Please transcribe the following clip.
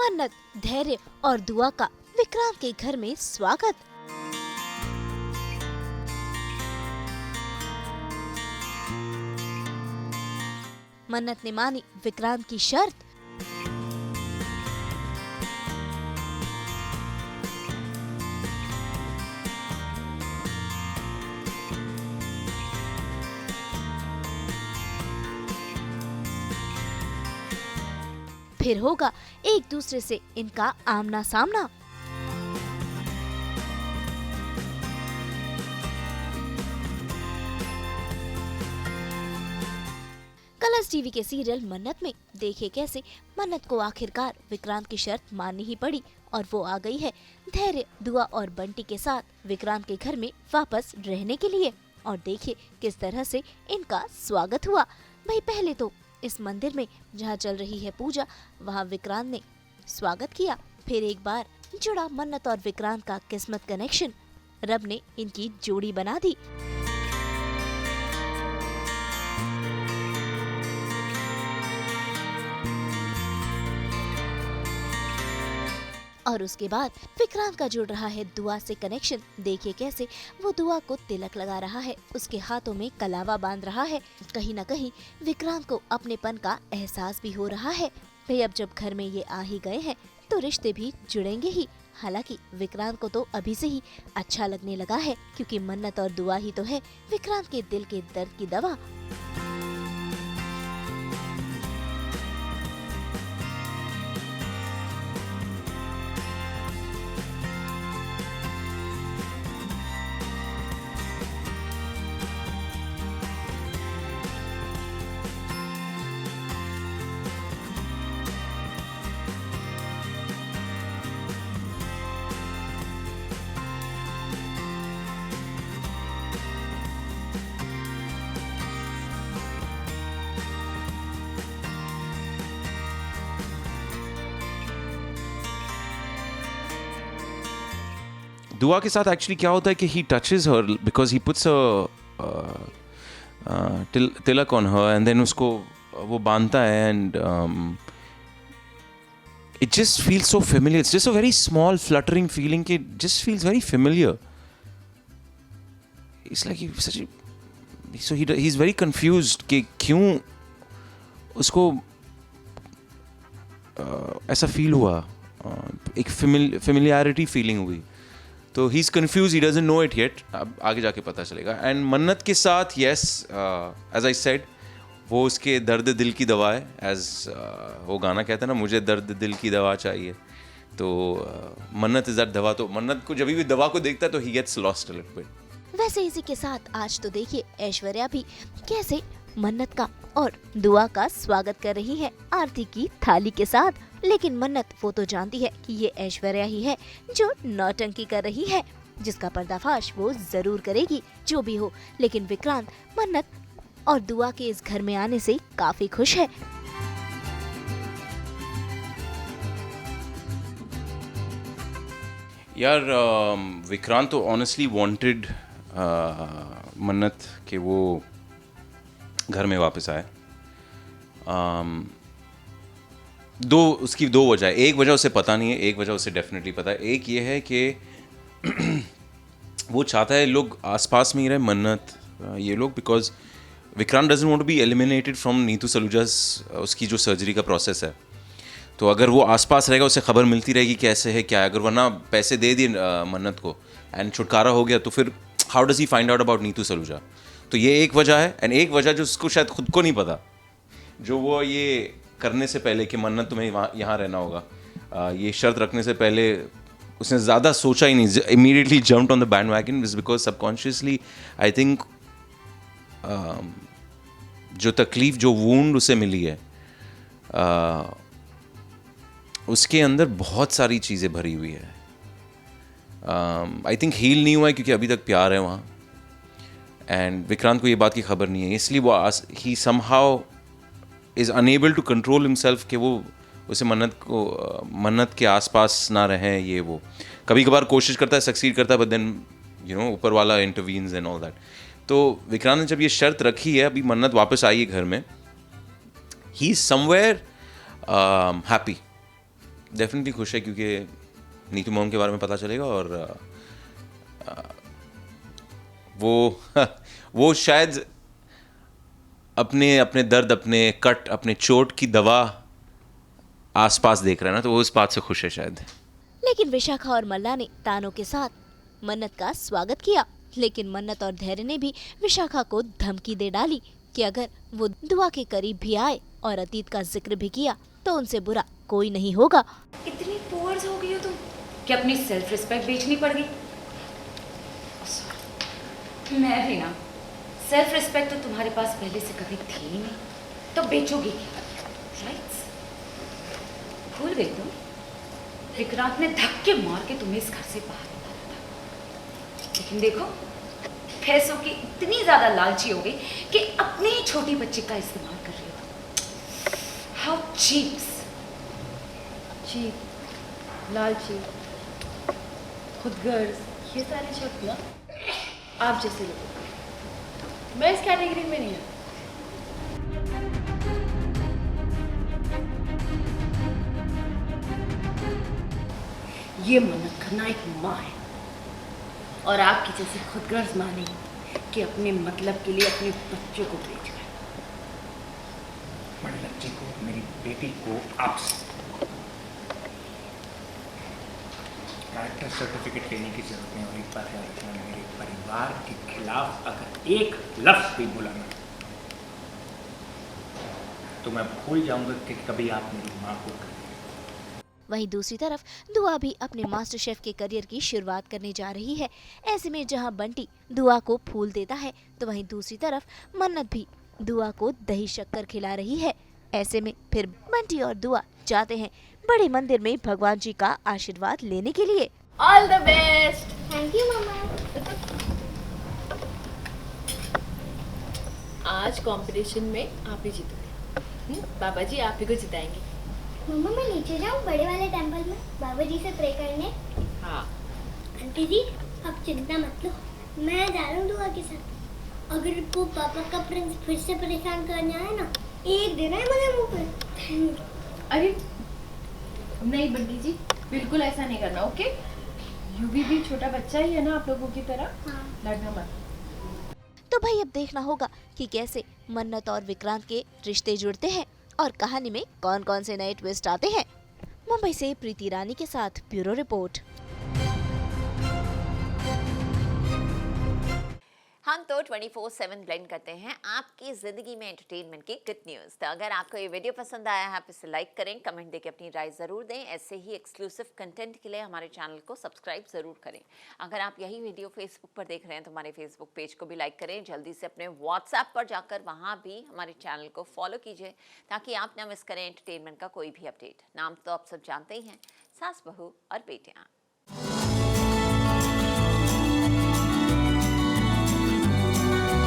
मन्नत, धैर्य और दुआ का विक्रांत के घर में स्वागत। मन्नत ने मानी विक्रांत की शर्त। फिर होगा एक दूसरे से इनका आमना सामना। कलर्स टीवी के सीरियल मन्नत में देखिए कैसे मन्नत को आखिरकार विक्रांत की शर्त माननी ही पड़ी और वो आ गई है धैर्य, दुआ और बंटी के साथ विक्रांत के घर में वापस रहने के लिए। और देखिए किस तरह से इनका स्वागत हुआ। भाई पहले तो इस मंदिर में जहाँ चल रही है पूजा, वहाँ विक्रांत ने स्वागत किया। फिर एक बार जुड़ा मन्नत और विक्रांत का किस्मत कनेक्शन, रब ने इनकी जोड़ी बना दी। और उसके बाद विक्रांत का जुड़ रहा है दुआ से कनेक्शन। देखिए कैसे वो दुआ को तिलक लगा रहा है, उसके हाथों में कलावा बांध रहा है। कहीं न कहीं विक्रांत को अपनेपन का एहसास भी हो रहा है। भाई अब जब घर में ये आ ही गए हैं तो रिश्ते भी जुड़ेंगे ही। हालांकि विक्रांत को तो अभी से ही अच्छा लगने लगा है, क्योंकि मन्नत और दुआ ही तो है विक्रांत के दिल के दर्द की दवा। दुआ के साथ एक्चुअली क्या होता है कि he touches her because he puts tilak on her and then उसको वो बांधता है and it just feels so familiar. It's just a very small fluttering feeling. It just feels very familiar. It's like he's very confused कि क्यों उसको ऐसा feel हुआ, एक familiarity feeling हुई। तो he's confused, he doesn't know it yet. अब आगे जाके पता चलेगा। And मन्नत के साथ yes, as I said, वो उसके दर्द दिल की दवा है। एज वो गाना कहता है ना, मुझे दर्द दिल की दवा चाहिए। तो मन्नत इज दैट दवा। तो मन्नत को जब भी दवा को देखता है तो he gets lost a little bit. वैसे इसी के साथ आज तो देखिए ऐश्वर्या भी कैसे मन्नत का और दुआ का स्वागत कर रही है आरती की थाली के साथ। लेकिन मन्नत वो तो जानती है कि ये ऐश्वर्या ही है जो नौटंकी कर रही है, जिसका पर्दाफाश वो जरूर करेगी जो भी हो। लेकिन विक्रांत मन्नत और दुआ के इस घर में आने से काफी खुश है। यार विक्रांत तो ऑनेस्टली वांटेड मन्नत के वो घर में वापस आए। उसकी दो वजह है। एक वजह उसे पता नहीं है, एक वजह उसे डेफिनेटली पता है। एक ये है कि वो चाहता है लोग आसपास में ही रहे, मन्नत ये लोग, because Vikrant doesn't want to be eliminated from Neetu Saluja's उसकी जो सर्जरी का प्रोसेस है। तो अगर वो आसपास रहेगा उसे खबर मिलती रहेगी कैसे है क्या है। अगर वरना पैसे दे दिए मन्नत को एंड छुटकारा हो गया तो फिर how does he find out about Neetu Saluja. तो ये एक वजह है। एंड एक वजह जो उसको शायद खुद को नहीं पता, जो वो ये करने से पहले कि मन्नत तुम्हें यहाँ रहना होगा, ये शर्त रखने से पहले उसने ज़्यादा सोचा ही नहीं, immediately jumped on the bandwagon, because subconsciously I think जो तकलीफ, जो वूंड उसे मिली है, उसके अंदर बहुत सारी चीज़ें भरी हुई है। आई थिंक हील नहीं हुआ है क्योंकि अभी तक प्यार है वहाँ। एंड विक्रांत को ये बात की खबर नहीं है, इसलिए वो ही somehow is unable to control himself कि वो उसे मन्नत के आसपास ना रहें। ये वो कभी कभार कोशिश करता है, सक्सीड करता है, बट देन यू नो ऊपर वाला इंटरवीन्स एंड ऑल दैट। तो विक्रांत ने जब ये शर्त रखी है, अभी मन्नत वापस आई है घर में, he is somewhere happy definitely खुश है क्योंकि नीतू मॉम के बारे में पता चलेगा और वो वो शायद अपने अपने दर्द, अपने कट, अपने चोट की दवा आसपास देख रहा है ना, तो वो इस बात से खुश है शायद। लेकिन विशाखा और मल्ला ने तानों के साथ मन्नत का स्वागत किया, लेकिन मन्नत और धैर्य ने भी विशाखा को धमकी दे डाली कि अगर वो दुआ के करीब भी आए और अतीत का जिक्र भी किया तो उनसे बुरा कोई नहीं होगा। इतनी पुअर्स हो गई हो तुम कि अपनी सेल्फ रिस्पेक्ट बेचनी पड़ गई। मैं भी ना, सेल्फ रिस्पेक्ट तो तुम्हारे पास पहले से कभी थी ही नहीं, तो बेचोगी क्या? राइट? भूल गई तुम? विक्रांत ने धक्के मार के तुम्हें इस घर से बाहर निकाला था, लेकिन देखो पैसों की इतनी ज्यादा लालची हो गई कि अपने ही छोटी बच्ची का इस्तेमाल कर रही हो। How chips. चीप, लालची, खुदगर्ज, ये सारे शब्द ना आप जैसे लोग, मैं इस कैटेगरी में नहीं हूँ। ये मन्नत करना एक माँ है और आपकी जैसी खुदगर्ज माँ नहीं कि अपने मतलब के लिए अपने बच्चों को बेच गए। बड़े बच्चे को, मेरी बेटी को आपसे कैरेक्टर सर्टिफिकेट लेने की जरूरत नहीं। और एक बात याद रखना, मेरे परिवार के खिलाफ अगर एक लफ्ज भी बोला ना तो मैं भूल जाऊंगा कि कभी आप मेरी माँ को कर। वहीं दूसरी तरफ दुआ भी अपने मास्टर शेफ के करियर की शुरुआत करने जा रही है। ऐसे में जहां बंटी दुआ को फूल देता है तो वहीं दूसरी तरफ मन्नत भी दुआ को दही शक्कर खिला रही है। ऐसे में फिर बंटी और दुआ जाते हैं बड़े मंदिर में भगवान जी का आशीर्वाद लेने के लिए। All the best. Thank you मम्मा। आज कंपटीशन में आप ही जीतोगे। बाबा जी आप ही को जिताएंगे। मम्मा मैं नीचे जाऊँ बड़े वाले टेंपल में बाबा जी से प्रे करने? हाँ। आंटी जी आप चिंता मत लो, मैं जा रहा हूँ दुआ के साथ। अगर को पापा का प्रिंस फिर से परेशान करने आए ना, एक देना है मुझे मुंह पे। अरे नहीं बंटी जी, बिल्कुल ऐसा नहीं करना, ओके? यूवी भी छोटा बच्चा ही है ना आप लोगों की तरह। हाँ। लड़ना मत। तो भाई अब देखना होगा कि कैसे मन्नत और विक्रांत के रिश्ते जुड़ते हैं और कहानी में कौन कौन से नए ट्विस्ट आते हैं। मुंबई से प्रीति रानी के साथ ब्यूरो रिपोर्ट। हम तो 24/7 ब्लेंड करते हैं आपकी जिंदगी में एंटरटेनमेंट की गुड न्यूज़। तो अगर आपको ये वीडियो पसंद आया है आप इसे लाइक करें, कमेंट देके अपनी राय ज़रूर दें। ऐसे ही एक्सक्लूसिव कंटेंट के लिए हमारे चैनल को सब्सक्राइब ज़रूर करें। अगर आप यही वीडियो फेसबुक पर देख रहे हैं तो हमारे फेसबुक पेज को भी लाइक करें। जल्दी से अपने व्हाट्सएप पर जाकर वहाँ भी हमारे चैनल को फॉलो कीजिए ताकि आप ना मिस करें एंटरटेनमेंट का कोई भी अपडेट। नाम तो आप सब जानते ही हैं, सास बहू और बेटियाँ।